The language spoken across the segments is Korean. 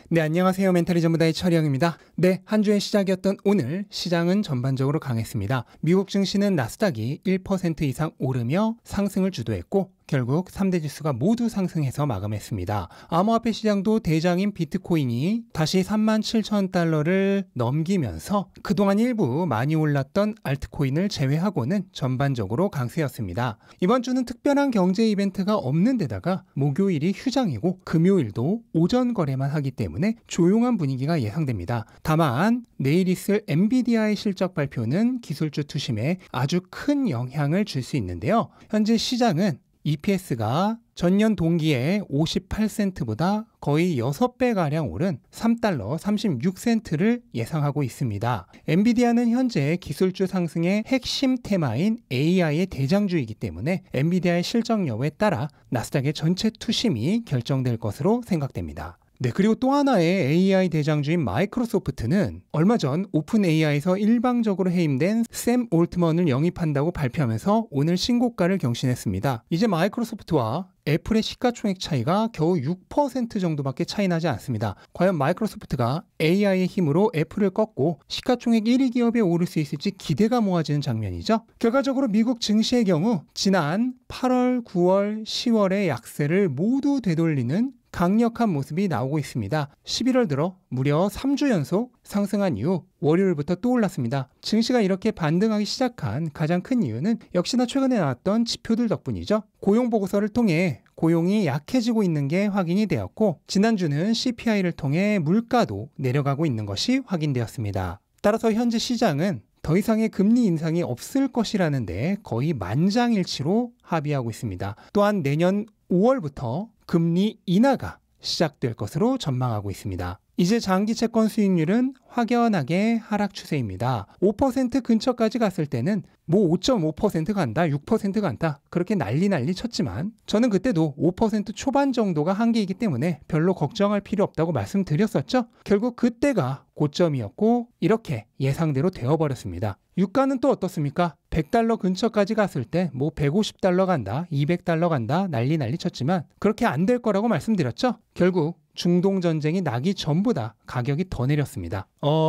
네, 안녕하세요. 멘탈이 전부다의 철영입니다. 네, 한 주의 시작이었던 오늘 시장은 전반적으로 강했습니다. 미국 증시는 나스닥이 1% 이상 오르며 상승을 주도했고 결국 3대 지수가 모두 상승해서 마감했습니다. 암호화폐 시장도 대장인 비트코인이 다시 37,000달러를 넘기면서 그동안 일부 많이 올랐던 알트코인을 제외하고는 전반적으로 강세였습니다. 이번 주는 특별한 경제 이벤트가 없는 데다가 목요일이 휴장이고 금요일도 오전 거래만 하기 때문에 조용한 분위기가 예상됩니다. 다만 내일 있을 엔비디아의 실적 발표는 기술주 투심에 아주 큰 영향을 줄 수 있는데요. 현재 시장은 EPS가 전년 동기에 58센트보다 거의 6배가량 오른 3달러 36센트를 예상하고 있습니다. 엔비디아는 현재 기술주 상승의 핵심 테마인 AI의 대장주이기 때문에 엔비디아의 실적 여부에 따라 나스닥의 전체 투심이 결정될 것으로 생각됩니다. 네, 그리고 또 하나의 AI 대장주인 마이크로소프트는 얼마 전 오픈 AI에서 일방적으로 해임된 샘 올트먼을 영입한다고 발표하면서 오늘 신고가를 경신했습니다. 이제 마이크로소프트와 애플의 시가총액 차이가 겨우 6% 정도밖에 차이 나지 않습니다. 과연 마이크로소프트가 AI의 힘으로 애플을 꺾고 시가총액 1위 기업에 오를 수 있을지 기대가 모아지는 장면이죠. 결과적으로 미국 증시의 경우 지난 8월, 9월, 10월의 약세를 모두 되돌리는 강력한 모습이 나오고 있습니다. 11월 들어 무려 3주 연속 상승한 이후 월요일부터 또 올랐습니다. 증시가 이렇게 반등하기 시작한 가장 큰 이유는 역시나 최근에 나왔던 지표들 덕분이죠. 고용보고서를 통해 고용이 약해지고 있는 게 확인이 되었고 지난주는 CPI를 통해 물가도 내려가고 있는 것이 확인되었습니다. 따라서 현재 시장은 더 이상의 금리 인상이 없을 것이라는데 거의 만장일치로 합의하고 있습니다. 또한 내년 5월부터 금리 인하가 시작될 것으로 전망하고 있습니다. 이제 장기 채권 수익률은 확연하게 하락 추세입니다. 5% 근처까지 갔을 때는 뭐 5.5% 간다, 6% 간다 그렇게 난리 쳤지만 저는 그때도 5% 초반 정도가 한계이기 때문에 별로 걱정할 필요 없다고 말씀드렸었죠. 결국 그때가 고점이었고 이렇게 예상대로 되어버렸습니다. 유가는 또 어떻습니까? 100달러 근처까지 갔을 때 뭐 150달러 간다, 200달러 간다 난리 쳤지만 그렇게 안 될 거라고 말씀드렸죠. 결국 중동 전쟁이 나기 전보다 가격이 더 내렸습니다.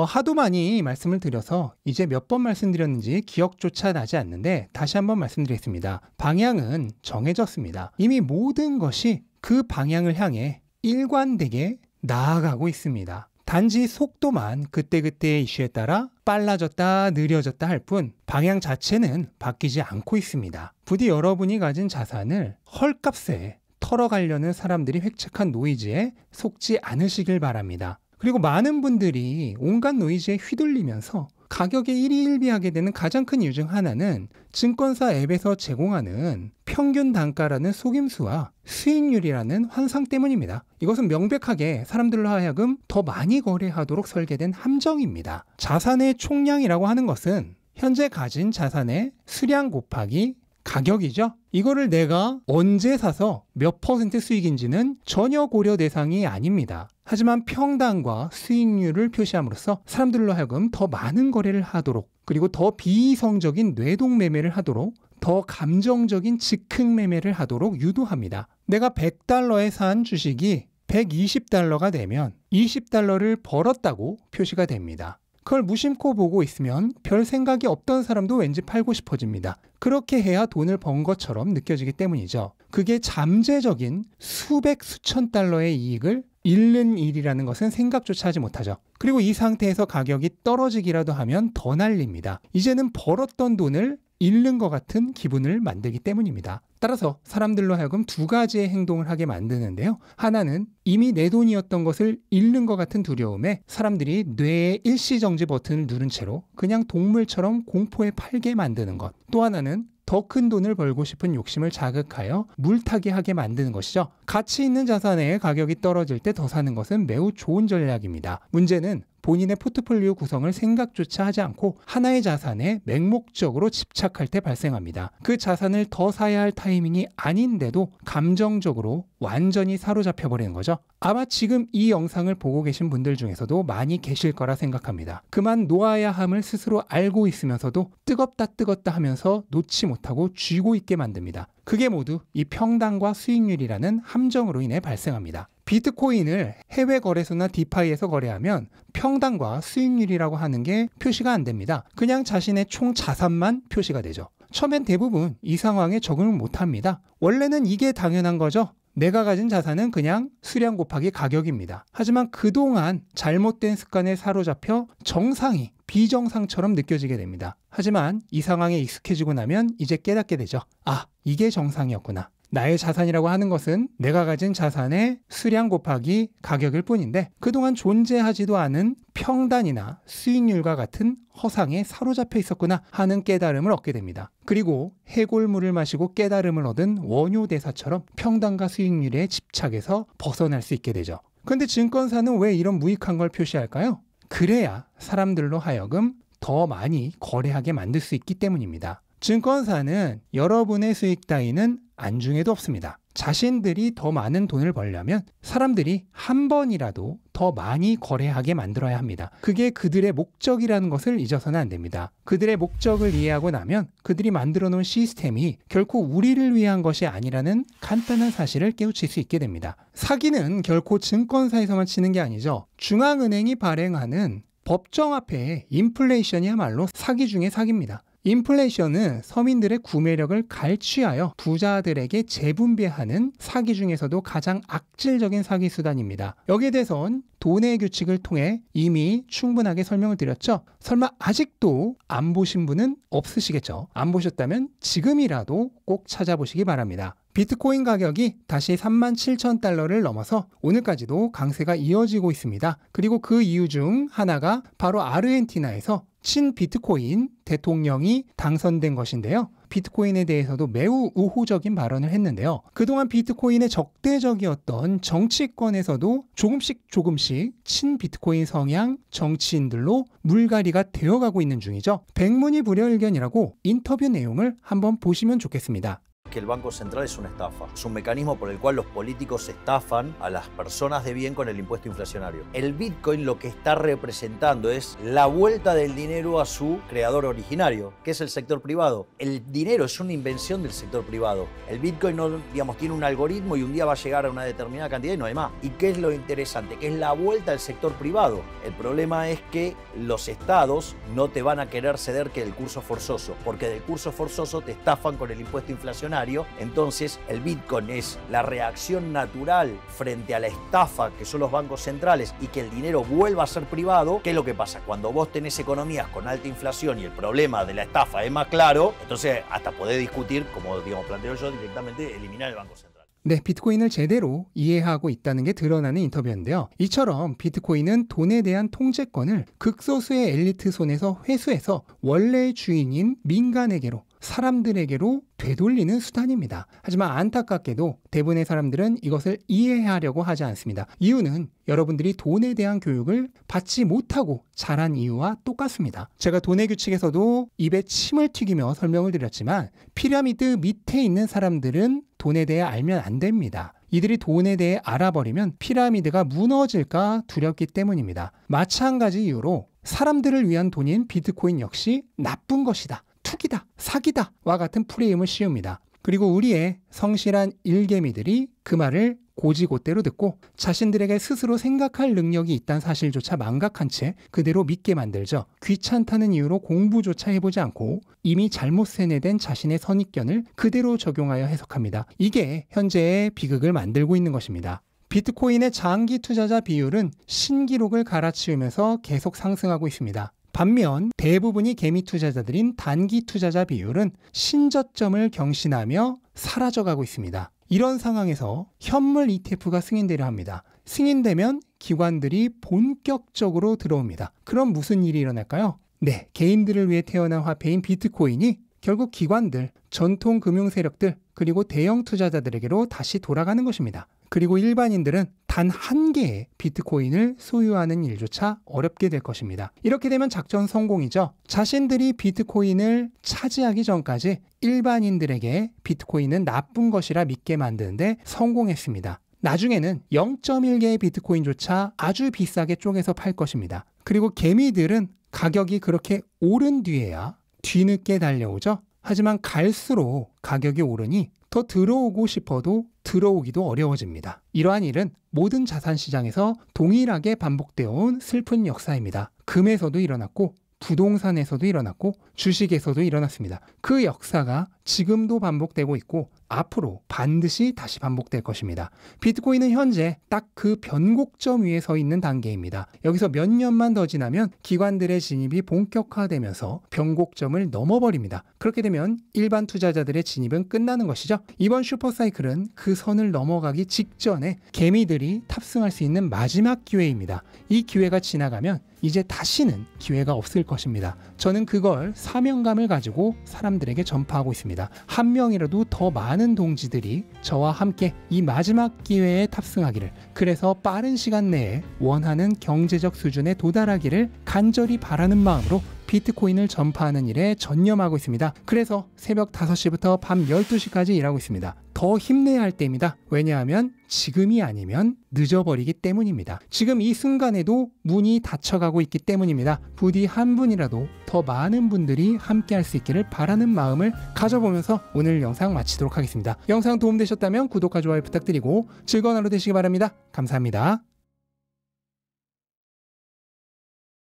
하도 많이 말씀을 드려서 이제 몇 번 말씀드렸는지 기억조차 나지 않는데 다시 한번 말씀드리겠습니다. 방향은 정해졌습니다. 이미 모든 것이 그 방향을 향해 일관되게 나아가고 있습니다. 단지 속도만 그때그때의 이슈에 따라 빨라졌다 느려졌다 할 뿐 방향 자체는 바뀌지 않고 있습니다. 부디 여러분이 가진 자산을 헐값에 털어가려는 사람들이 획책한 노이즈에 속지 않으시길 바랍니다. 그리고 많은 분들이 온갖 노이즈에 휘둘리면서 가격에 일희일비하게 되는 가장 큰 이유 중 하나는 증권사 앱에서 제공하는 평균 단가라는 속임수와 수익률이라는 환상 때문입니다. 이것은 명백하게 사람들로 하여금 더 많이 거래하도록 설계된 함정입니다. 자산의 총량이라고 하는 것은 현재 가진 자산의 수량 곱하기 가격이죠. 이거를 내가 언제 사서 몇 % 수익인지는 전혀 고려 대상이 아닙니다. 하지만 평단과 수익률을 표시함으로써 사람들로 하여금 더 많은 거래를 하도록 그리고 더 비이성적인 뇌동 매매를 하도록 더 감정적인 즉흥 매매를 하도록 유도합니다. 내가 100달러에 산 주식이 120달러가 되면 20달러를 벌었다고 표시가 됩니다. 그걸 무심코 보고 있으면 별 생각이 없던 사람도 왠지 팔고 싶어집니다. 그렇게 해야 돈을 번 것처럼 느껴지기 때문이죠. 그게 잠재적인 수백 수천 달러의 이익을 잃는 일이라는 것은 생각조차 하지 못하죠. 그리고 이 상태에서 가격이 떨어지기라도 하면 더 날립니다. 이제는 벌었던 돈을 잃는 것 같은 기분을 만들기 때문입니다. 따라서 사람들로 하여금 두 가지의 행동을 하게 만드는데요. 하나는 이미 내 돈이었던 것을 잃는 것 같은 두려움에 사람들이 뇌의 일시정지 버튼을 누른 채로 그냥 동물처럼 공포에 팔게 만드는 것. 또 하나는 더 큰 돈을 벌고 싶은 욕심을 자극하여 물타기 하게 만드는 것이죠. 가치 있는 자산의 가격이 떨어질 때 더 사는 것은 매우 좋은 전략입니다. 문제는 본인의 포트폴리오 구성을 생각조차 하지 않고 하나의 자산에 맹목적으로 집착할 때 발생합니다. 그 자산을 더 사야 할 타이밍이 아닌데도 감정적으로 완전히 사로잡혀 버리는 거죠. 아마 지금 이 영상을 보고 계신 분들 중에서도 많이 계실 거라 생각합니다. 그만 놓아야 함을 스스로 알고 있으면서도 뜨겁다 하면서 놓지 못하고 쥐고 있게 만듭니다. 그게 모두 이 평단과 수익률이라는 함정으로 인해 발생합니다. 비트코인을 해외 거래소나 디파이에서 거래하면 평단과 수익률이라고 하는 게 표시가 안 됩니다. 그냥 자신의 총 자산만 표시가 되죠. 처음엔 대부분 이 상황에 적응을 못합니다. 원래는 이게 당연한 거죠. 내가 가진 자산은 그냥 수량 곱하기 가격입니다. 하지만 그동안 잘못된 습관에 사로잡혀 정상이 비정상처럼 느껴지게 됩니다. 하지만 이 상황에 익숙해지고 나면 이제 깨닫게 되죠. 아, 이게 정상이었구나. 나의 자산이라고 하는 것은 내가 가진 자산의 수량 곱하기 가격일 뿐인데 그동안 존재하지도 않은 평단이나 수익률과 같은 허상에 사로잡혀 있었구나 하는 깨달음을 얻게 됩니다. 그리고 해골물을 마시고 깨달음을 얻은 원효 대사처럼 평단과 수익률에 집착해서 벗어날 수 있게 되죠. 그런데 증권사는 왜 이런 무익한 걸 표시할까요? 그래야 사람들로 하여금 더 많이 거래하게 만들 수 있기 때문입니다. 증권사는 여러분의 수익 따위는 안중에도 없습니다. 자신들이 더 많은 돈을 벌려면 사람들이 한 번이라도 더 많이 거래하게 만들어야 합니다. 그게 그들의 목적이라는 것을 잊어서는 안 됩니다. 그들의 목적을 이해하고 나면 그들이 만들어 놓은 시스템이 결코 우리를 위한 것이 아니라는 간단한 사실을 깨우칠 수 있게 됩니다. 사기는 결코 증권사에서만 치는 게 아니죠. 중앙은행이 발행하는 법정화폐의 인플레이션이야말로 사기 중의 사기입니다. 인플레이션은 서민들의 구매력을 갈취하여 부자들에게 재분배하는 사기 중에서도 가장 악질적인 사기 수단입니다. 여기에 대해선 돈의 규칙을 통해 이미 충분하게 설명을 드렸죠. 설마 아직도 안 보신 분은 없으시겠죠. 안 보셨다면 지금이라도 꼭 찾아보시기 바랍니다. 비트코인 가격이 다시 37,000달러를 넘어서 오늘까지도 강세가 이어지고 있습니다. 그리고 그 이유 중 하나가 바로 아르헨티나에서 친비트코인 대통령이 당선된 것인데요. 비트코인에 대해서도 매우 우호적인 발언을 했는데요. 그동안 비트코인의 적대적이었던 정치권에서도 조금씩 친비트코인 성향 정치인들로 물갈이가 되어가고 있는 중이죠. 백문이불여일견이라고 인터뷰 내용을 한번 보시면 좋겠습니다. Que el Banco Central es una estafa. Es un mecanismo por el cual los políticos estafan a las personas de bien con el impuesto inflacionario. El Bitcoin lo que está representando es la vuelta del dinero a su creador originario, que es el sector privado. El dinero es una invención del sector privado. El Bitcoin no, tiene un algoritmo y un día va a llegar a una determinada cantidad y no hay más. ¿Y qué es lo interesante? Que es la vuelta al sector privado. El problema es que los estados no te van a querer ceder que el curso forzoso, porque del curso forzoso te estafan con el impuesto inflacionario. Entonces el Bitcoin es la reacción natural frente a la estafa que son los bancos centrales y que el dinero vuelva a ser privado. ¿Qué es lo que pasa? Cuando vos tenés economías con alta inflación y el problema de la estafa es más claro, entonces hasta podés discutir, como planteo yo, directamente eliminar el Banco Central. 네, 비트코인을 제대로 이해하고 있다는 게 드러나는 인터뷰인데요. 이처럼 비트코인은 돈에 대한 통제권을 극소수의 엘리트 손에서 회수해서 원래의 주인인 민간에게로 사람들에게로 되돌리는 수단입니다. 하지만 안타깝게도 대부분의 사람들은 이것을 이해하려고 하지 않습니다. 이유는 여러분들이 돈에 대한 교육을 받지 못하고 자란 이유와 똑같습니다. 제가 돈의 규칙에서도 입에 침을 튀기며 설명을 드렸지만 피라미드 밑에 있는 사람들은 돈에 대해 알면 안 됩니다. 이들이 돈에 대해 알아버리면 피라미드가 무너질까 두렵기 때문입니다. 마찬가지 이유로 사람들을 위한 돈인 비트코인 역시 나쁜 것이다, 투기다, 사기다 와 같은 프레임을 씌웁니다. 그리고 우리의 성실한 일개미들이 그 말을 고지고대로 듣고 자신들에게 스스로 생각할 능력이 있다는 사실조차 망각한 채 그대로 믿게 만들죠. 귀찮다는 이유로 공부조차 해보지 않고 이미 잘못 세뇌된 자신의 선입견을 그대로 적용하여 해석합니다. 이게 현재의 비극을 만들고 있는 것입니다. 비트코인의 장기 투자자 비율은 신기록을 갈아치우면서 계속 상승하고 있습니다. 반면 대부분이 개미 투자자들인 단기 투자자 비율은 신저점을 경신하며 사라져가고 있습니다. 이런 상황에서 현물 ETF가 승인되려 합니다. 승인되면 기관들이 본격적으로 들어옵니다. 그럼 무슨 일이 일어날까요? 네, 개인들을 위해 태어난 화폐인 비트코인이 결국 기관들, 전통 금융 세력들, 그리고 대형 투자자들에게로 다시 돌아가는 것입니다. 그리고 일반인들은 단 한 개의 비트코인을 소유하는 일조차 어렵게 될 것입니다. 이렇게 되면 작전 성공이죠. 자신들이 비트코인을 차지하기 전까지 일반인들에게 비트코인은 나쁜 것이라 믿게 만드는데 성공했습니다. 나중에는 0.1개의 비트코인조차 아주 비싸게 쪼개서 팔 것입니다. 그리고 개미들은 가격이 그렇게 오른 뒤에야 뒤늦게 달려오죠. 하지만 갈수록 가격이 오르니 더 들어오고 싶어도 들어오기도 어려워집니다. 이러한 일은 모든 자산시장에서 동일하게 반복되어 온 슬픈 역사입니다. 금에서도 일어났고 부동산에서도 일어났고 주식에서도 일어났습니다. 그 역사가 지금도 반복되고 있고 앞으로 반드시 다시 반복될 것입니다. 비트코인은 현재 딱 그 변곡점 위에 서 있는 단계입니다. 여기서 몇 년만 더 지나면 기관들의 진입이 본격화되면서 변곡점을 넘어버립니다. 그렇게 되면 일반 투자자들의 진입은 끝나는 것이죠. 이번 슈퍼사이클은 그 선을 넘어가기 직전에 개미들이 탑승할 수 있는 마지막 기회입니다. 이 기회가 지나가면 이제 다시는 기회가 없을 것입니다. 저는 그걸 사명감을 가지고 사람들에게 전파하고 있습니다. 한 명이라도 더 많은 동지들이 저와 함께 이 마지막 기회에 탑승하기를, 그래서 빠른 시간 내에 원하는 경제적 수준에 도달하기를 간절히 바라는 마음으로 비트코인을 전파하는 일에 전념하고 있습니다. 그래서 새벽 5시부터 밤 12시까지 일하고 있습니다. 더 힘내야 할 때입니다. 왜냐하면 지금이 아니면 늦어버리기 때문입니다. 지금 이 순간에도 문이 닫혀가고 있기 때문입니다. 부디 한 분이라도 더 많은 분들이 함께 할 수 있기를 바라는 마음을 가져보면서 오늘 영상 마치도록 하겠습니다. 영상 도움되셨다면 구독과 좋아요 부탁드리고 즐거운 하루 되시기 바랍니다. 감사합니다.